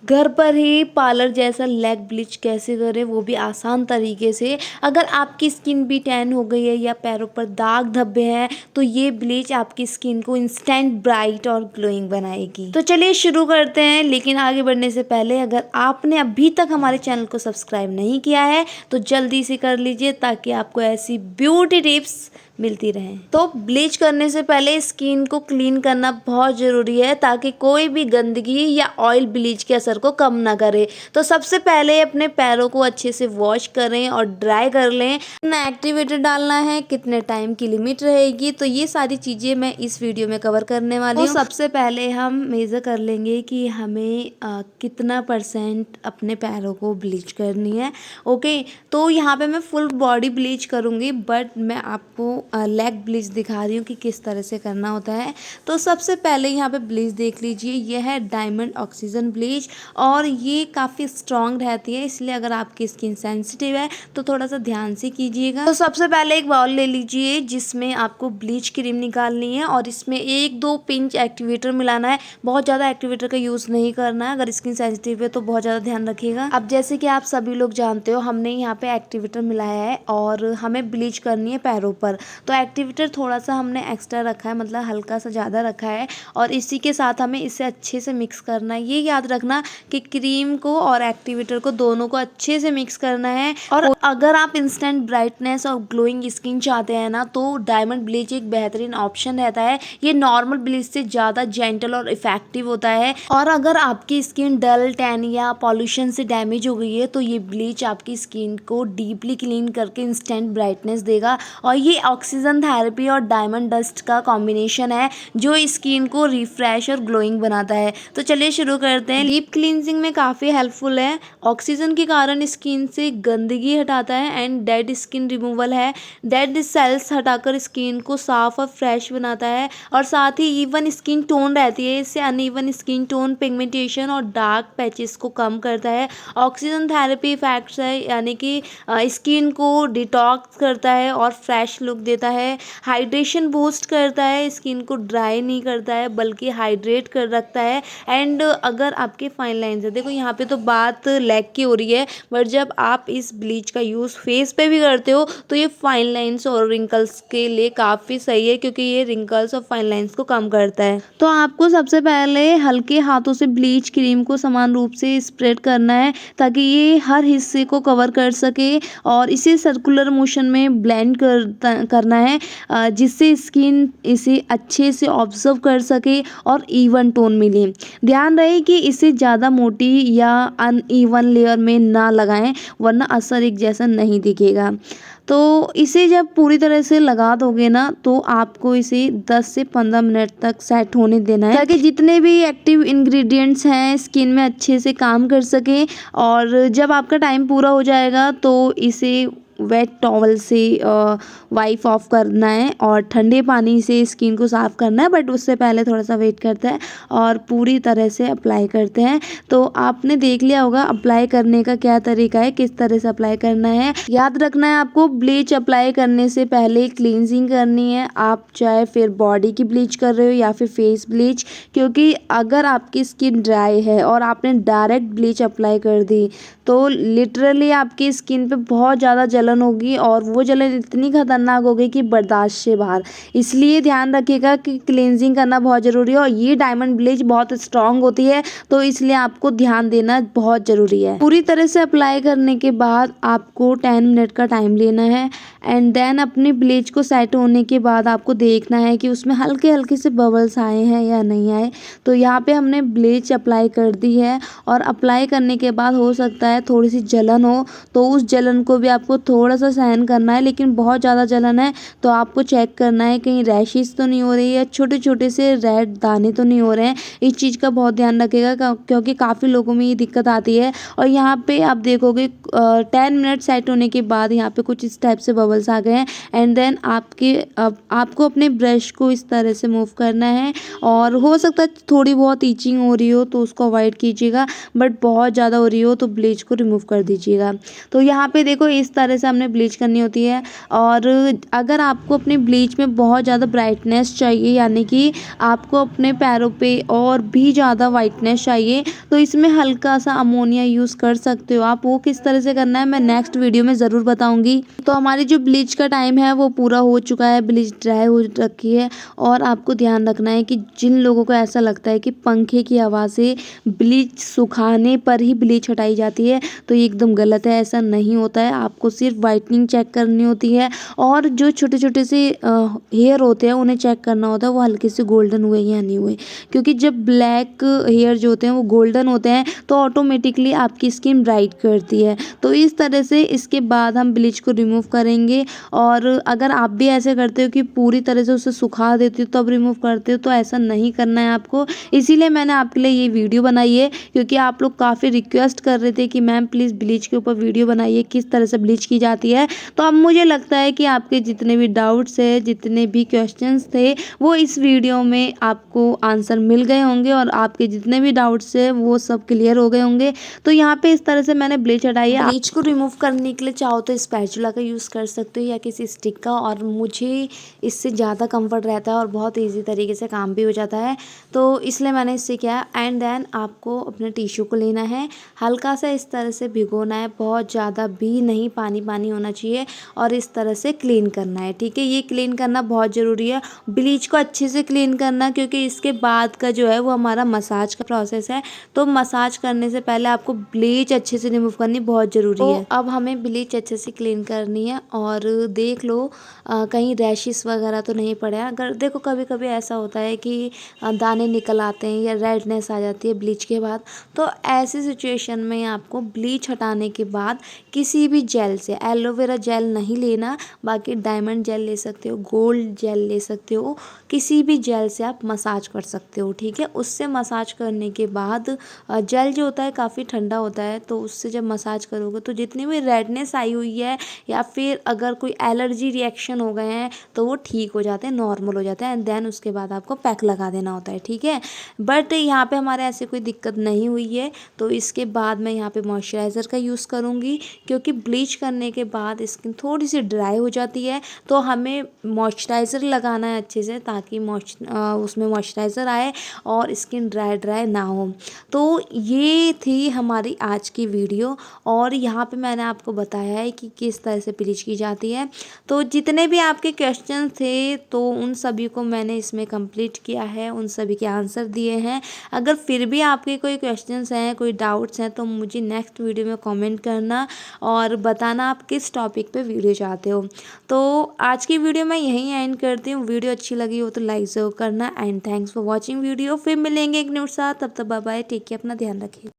घर पर ही पार्लर जैसा लेग ब्लीच कैसे करें, वो भी आसान तरीके से। अगर आपकी स्किन भी टैन हो गई है या पैरों पर दाग धब्बे हैं तो ये ब्लीच आपकी स्किन को इंस्टेंट ब्राइट और ग्लोइंग बनाएगी। तो चलिए शुरू करते हैं। लेकिन आगे बढ़ने से पहले अगर आपने अभी तक हमारे चैनल को सब्सक्राइब नहीं किया है तो जल्दी से कर लीजिए ताकि आपको ऐसी ब्यूटी टिप्स मिलती रहे। तो ब्लीच करने से पहले स्किन को क्लीन करना बहुत ज़रूरी है ताकि कोई भी गंदगी या ऑयल ब्लीच के असर को कम ना करे। तो सबसे पहले अपने पैरों को अच्छे से वॉश करें और ड्राई कर लें। कितना एक्टिवेटर डालना है, कितने टाइम की लिमिट रहेगी, तो ये सारी चीज़ें मैं इस वीडियो में कवर करने वाली हूँ। सबसे पहले हम मेज़र कर लेंगे कि हमें कितना % अपने पैरों को ब्लीच करनी है। ओके, तो यहाँ पे मैं फुल बॉडी ब्लीच करूँगी बट मैं आपको लेग ब्लीच दिखा रही हूँ कि किस तरह से करना होता है। तो सबसे पहले यहाँ पे ब्लीच देख लीजिए, यह है डायमंड ऑक्सीजन ब्लीच और ये काफ़ी स्ट्रॉन्ग रहती है, इसलिए अगर आपकी स्किन सेंसिटिव है तो थोड़ा सा ध्यान से कीजिएगा। तो सबसे पहले एक बाउल ले लीजिए जिसमें आपको ब्लीच क्रीम निकालनी है और इसमें 1-2 पिंच एक्टिवेटर मिलाना है। बहुत ज़्यादा एक्टिवेटर का यूज़ नहीं करना है, अगर स्किन सेंसिटिव है तो बहुत ज़्यादा ध्यान रखिएगा। अब जैसे कि आप सभी लोग जानते हो हमने यहाँ पे एक्टिवेटर मिलाया है और हमें ब्लीच करनी है पैरों पर। तो एक्टिवेटर थोड़ा सा हमने एक्स्ट्रा रखा है, मतलब हल्का सा ज़्यादा रखा है और इसी के साथ हमें इसे अच्छे से मिक्स करना है। ये याद रखना कि क्रीम को और एक्टिवेटर को दोनों को अच्छे से मिक्स करना है। और अगर आप इंस्टेंट ब्राइटनेस और ग्लोइंग स्किन चाहते हैं ना तो डायमंड ब्लीच एक बेहतरीन ऑप्शन रहता है। ये नॉर्मल ब्लीच से ज़्यादा जेंटल और इफेक्टिव होता है। और अगर आपकी स्किन डल, टैन या पॉल्यूशन से डैमेज हो गई है तो ये ब्लीच आपकी स्किन को डीपली क्लीन करके इंस्टेंट ब्राइटनेस देगा। और ये ऑक्सीजन थेरेपी और डायमंड डस्ट का कॉम्बिनेशन है जो स्किन को रिफ्रेश और ग्लोइंग बनाता है। तो चलिए शुरू करते हैं। डीप क्लींजिंग में काफ़ी हेल्पफुल है। ऑक्सीजन के कारण स्किन से गंदगी हटाता है एंड डेड स्किन रिमूवल है। डेड सेल्स हटाकर स्किन को साफ और फ्रेश बनाता है और साथ ही इवन स्किन टोन रहती है, इससे अनइवन स्किन टोन, पिगमेंटेशन और डार्क पैचेस को कम करता है। ऑक्सीजन थेरेपी इफेक्ट्स है, यानी कि स्किन को डिटॉक्स करता है और फ्रेश लुक देता है। हाइड्रेशन बूस्ट करता है, स्किन को ड्राई नहीं करता है बल्कि हाइड्रेट कर रखता है। एंड अगर आपके फाइन लाइंस है, देखो यहाँ पे तो बात लेग की हो रही है बट जब आप इस ब्लीच का यूज़ फेस पे भी करते हो तो ये फाइन लाइंस और रिंकल्स के लिए काफ़ी सही है क्योंकि ये रिंकल्स और फाइन लाइंस को कम करता है। तो आपको सबसे पहले हल्के हाथों से ब्लीच क्रीम को समान रूप से स्प्रेड करना है ताकि ये हर हिस्से को कवर कर सके और इसे सर्कुलर मोशन में ब्लेंड करना है जिससे स्किन इसे अच्छे से ऑब्जर्व कर सके और इवन टोन मिले। ध्यान रहे कि इसे ज़्यादा मोटी या अनइवन लेयर में ना लगाएं वरना असर एक जैसा नहीं दिखेगा। तो इसे जब पूरी तरह से लगा दोगे ना तो आपको इसे 10 से 15 मिनट तक सेट होने देना है ताकि जितने भी एक्टिव इंग्रेडिएंट्स हैं स्किन में अच्छे से काम कर सके। और जब आपका टाइम पूरा हो जाएगा तो इसे वेट टॉवल से वाइप ऑफ करना है और ठंडे पानी से स्किन को साफ़ करना है बट उससे पहले थोड़ा सा वेट करते हैं और पूरी तरह से अप्लाई करते हैं। तो आपने देख लिया होगा अप्लाई करने का क्या तरीका है, किस तरह से अप्लाई करना है। याद रखना है आपको ब्लीच अप्लाई करने से पहले क्लींजिंग करनी है, आप चाहे फिर बॉडी की ब्लीच कर रहे हो या फिर फेस ब्लीच, क्योंकि अगर आपकी स्किन ड्राई है और आपने डायरेक्ट ब्लीच अप्लाई कर दी तो लिटरली आपकी स्किन पे बहुत ज़्यादा जलन होगी और वो जलन इतनी खतरनाक होगी कि बर्दाश्त से बाहर। इसलिए ध्यान रखिएगा कि क्लींजिंग करना बहुत ज़रूरी है और ये डायमंड ब्लीच बहुत स्ट्रांग होती है तो इसलिए आपको ध्यान देना बहुत ज़रूरी है। पूरी तरह से अप्लाई करने के बाद आपको 10 मिनट का टाइम लेना है एंड देन अपनी ब्लीच को सेट होने के बाद आपको देखना है कि उसमें हल्के हल्के से बबल्स आए हैं या नहीं आए। तो यहाँ पे हमने ब्लीच अप्लाई कर दी है और अप्लाई करने के बाद हो सकता है थोड़ी सी जलन हो तो उस जलन को भी आपको थोड़ा सा सहन करना है। लेकिन बहुत ज़्यादा जलन है तो आपको चेक करना है कहीं रैशेस तो नहीं हो रही है, छोटे छोटे से रेड दाने तो नहीं हो रहे हैं। इस चीज़ का बहुत ध्यान रखिएगा क्योंकि काफ़ी लोगों में ये दिक्कत आती है। और यहाँ पे आप देखोगे 10 मिनट सेट होने के बाद यहाँ पे कुछ इस टाइप से बबल्स आ गए हैं एंड देन आपको अपने ब्रश को इस तरह से मूव करना है और हो सकता है थोड़ी बहुत ईचिंग हो रही हो तो उसको अवॉइड कीजिएगा बट बहुत ज़्यादा हो रही हो तो ब्लीच को रिमूव कर दीजिएगा। तो यहाँ पे देखो इस तरह से हमने ब्लीच करनी होती है। और अगर आपको अपनी ब्लीच में बहुत ज़्यादा ब्राइटनेस चाहिए, यानी कि आपको अपने पैरों पे और भी ज़्यादा वाइटनेस चाहिए, तो इसमें हल्का सा अमोनिया यूज़ कर सकते हो आप। वो किस तरह से करना है मैं नेक्स्ट वीडियो में ज़रूर बताऊँगी। तो हमारी जो ब्लीच का टाइम है वो पूरा हो चुका है, ब्लीच ड्राई हो रखी है। और आपको ध्यान रखना है कि जिन लोगों को ऐसा लगता है कि पंखे की हवा से ब्लीच सुखाने पर ही ब्लीच हटाई जाती है, तो ये एकदम गलत है। ऐसा नहीं होता है। आपको सिर्फ वाइटनिंग चेक करनी होती है और जो छोटे छोटे से हेयर होते हैं उन्हें चेक करना होता है वो हल्के से गोल्डन हुए या नहीं हुए। क्योंकि जब ब्लैक हेयर जो होते हैं वो गोल्डन होते हैं तो ऑटोमेटिकली आपकी स्किन ब्राइट करती है। तो इस तरह से इसके बाद हम ब्लीच को रिमूव करेंगे। और अगर आप भी ऐसे करते हो कि पूरी तरह से उसे सुखा देते हो तब रिमूव करते हो, तो ऐसा नहीं करना है आपको। इसीलिए मैंने आपके लिए ये वीडियो बनाई है, क्योंकि आप लोग काफ़ी रिक्वेस्ट कर रहे थे कि मैम प्लीज़ ब्लीच के ऊपर वीडियो बनाइए, किस तरह से ब्लीच की जाती है। तो अब मुझे लगता है कि आपके जितने भी डाउट्स है, जितने भी क्वेश्चंस थे, वो इस वीडियो में आपको आंसर मिल गए होंगे और आपके जितने भी डाउट्स है वो सब क्लियर हो गए होंगे। तो यहाँ पे इस तरह से मैंने ब्लीच हटाई है। ब्लीच को रिमूव करने के लिए चाहो तो स्पैचुला का यूज़ कर सकते हो या किसी स्टिक का, और मुझे इससे ज़्यादा कंफर्ट रहता है और बहुत ईजी तरीके से काम भी हो जाता है, तो इसलिए मैंने इससे किया। एंड देन आपको अपने टिश्यू को लेना है, हल्का सा इस तरह से भिगोना है, बहुत ज़्यादा भी नहीं, पानी पानी होना चाहिए, और इस तरह से क्लीन करना है। ठीक है, ये क्लीन करना बहुत ज़रूरी है। ब्लीच को अच्छे से क्लीन करना, क्योंकि इसके बाद का जो है वो हमारा मसाज का प्रोसेस है। तो मसाज करने से पहले आपको ब्लीच अच्छे से रिमूव करनी बहुत ज़रूरी है। अब हमें ब्लीच अच्छे से क्लीन करनी है और देख लो कहीं रैशेस वगैरह तो नहीं पड़े हैं। अगर देखो कभी कभी ऐसा होता है कि दाने निकल आते हैं या रेडनेस आ जाती है ब्लीच के बाद, तो ऐसी सिचुएशन में आपको ब्लीच हटाने के बाद किसी भी जेल से, एलोवेरा जेल नहीं लेना, बाकी डायमंड जेल ले सकते हो, गोल्ड जेल ले सकते हो, किसी भी जेल से आप मसाज कर सकते हो। ठीक है, उससे मसाज करने के बाद जेल जो होता है काफ़ी ठंडा होता है, तो उससे जब मसाज करोगे तो जितनी भी रेडनेस आई हुई है या फिर अगर कोई एलर्जी रिएक्शन हो गए हैं तो वो ठीक हो जाते हैं, नॉर्मल हो जाते हैं। एंड देन उसके बाद आपको पैक लगा देना होता है। ठीक है, बट यहाँ पे हमारे ऐसे कोई दिक्कत नहीं हुई है। तो इसके बाद मैं यहाँ पे मॉइस्चराइज़र का यूज़ करूँगी, क्योंकि ब्लीच करने के बाद स्किन थोड़ी सी ड्राई हो जाती है, तो हमें मॉइस्चराइज़र लगाना है अच्छे से, ताकि उसमें मॉइस्चराइज़र आए और स्किन ड्राई ड्राई ना हो। तो ये थी हमारी आज की वीडियो, और यहाँ पे मैंने आपको बताया है कि किस तरह से ब्लीच की जाती है। तो जितने भी आपके क्वेश्चन थे तो उन सभी को मैंने इसमें कंप्लीट किया है, उन सभी के आंसर दिए हैं। अगर फिर भी आपके कोई क्वेश्चंस हैं, कोई डाउट्स हैं, तो मुझे नेक्स्ट वीडियो में कमेंट करना और बताना आप किस टॉपिक पे वीडियो चाहते हो। तो आज की वीडियो मैं यहीं एंड करती हूँ। वीडियो अच्छी लगी हो तो लाइक ज़रूर करना। And thanks for watching video. फिर मिलेंगे एक न्यू साथ, तब तक बाय बाय, टेक केयर, अपना ध्यान रखिए।